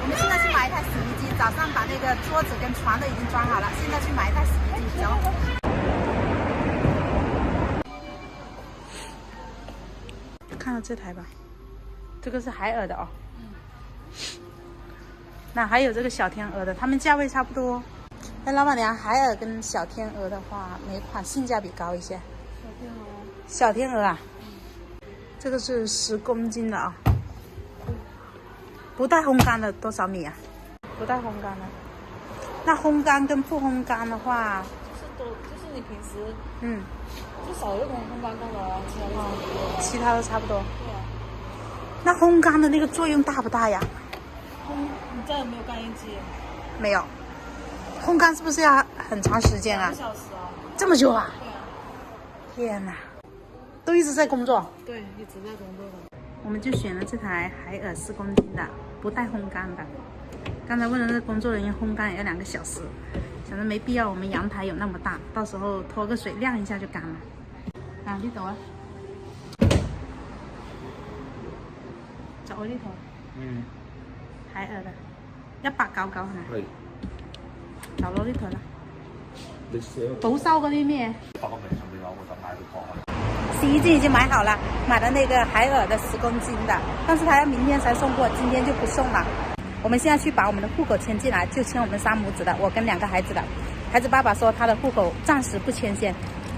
我们现在去买一台洗衣机，早上把那个桌子跟床都已经装好了，现在去买一台洗衣机，走。看到这台吧，这个是海尔的哦。那还有这个小天鹅的，它们价位差不多。哎，老板娘，海尔跟小天鹅的话，哪款性价比高一些？小天鹅啊，这个是10公斤的啊。不带烘干的多少米啊？不带烘干的。那烘干跟不烘干的话，就是你平时就少一个烘干功能，其他都差不多。对啊。那烘干的那个作用大不大呀？你家有没有干衣机？没有。烘干是不是要很长时间啊？2个小时啊。这么久啊？对啊。天哪，都一直在工作。对，一直在工作的。我们就选了这台海尔10公斤的，不带烘干的。刚才问了那个工作人员，烘干也要2个小时，想着没必要，我们阳台有那么大，到时候拖个水晾一下就干了。啊，呢度啊，就我呢度。海爾嘅199係咪？係。就攞呢台啦。保修嗰啲咩？發個微信俾我，我就買去燙。洗衣机已经买好了，买了那个海尔的10公斤的，但是他要明天才送货，今天就不送了。我们现在去把我们的户口迁进来，就迁我们3母子的，我跟2个孩子的。孩子爸爸说他的户口暂时不迁先，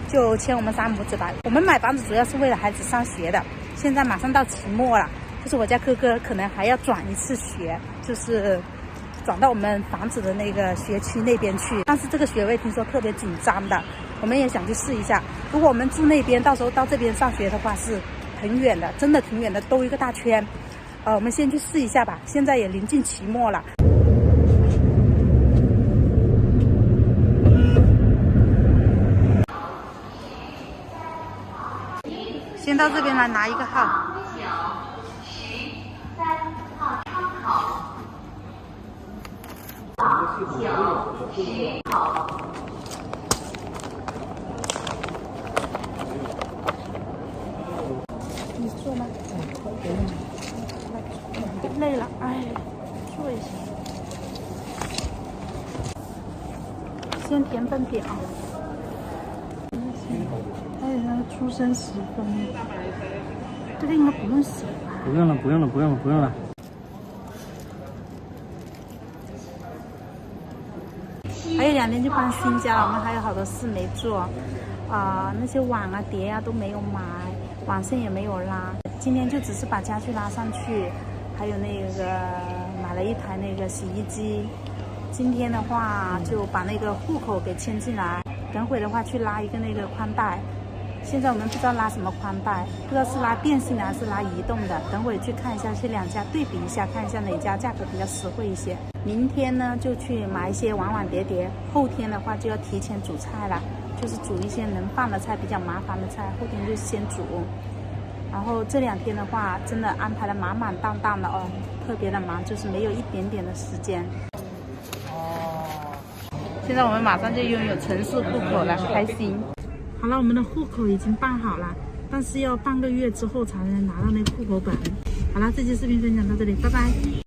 就迁我们3母子的。我们买房子主要是为了孩子上学的，现在马上到期末了，就是我家哥哥可能还要转一次学，就是转到我们房子的那个学区那边去，但是这个学位听说特别紧张的，我们也想去试一下。如果我们住那边，到时候到这边上学的话是很远的，真的挺远的，兜一个大圈。我们先去试一下吧，现在也临近期末了。先到这边来拿一个号。你做吗？累了，哎，做一下。先填份表。还有那个出生时分，这个应该不用写吧？不用了，不用了，不用了，不用了。还有2天就搬新家了，我们还有好多事没做，那些碗啊、碟啊都没有买，网线也没有拉。今天就只是把家具拉上去，还有那个买了一台那个洗衣机。今天的话就把那个户口给迁进来，等会的话去拉一个那个宽带。现在我们不知道拉什么宽带，不知道是拉电信的还是拉移动的，等会去看一下这2家对比一下，看一下哪家价格比较实惠一些。明天呢就去买一些碗碗碟碟，后天的话就要提前煮菜了，就是煮一些能放的菜，比较麻烦的菜，后天就先煮。然后这2天的话真的安排的满满当当的哦，特别的忙，就是没有一点点的时间。现在我们马上就拥有城市户口了，开心。好了，我们的户口已经办好了，但是要半个月之后才能拿到那个户口本。好了，这期视频分享到这里，拜拜。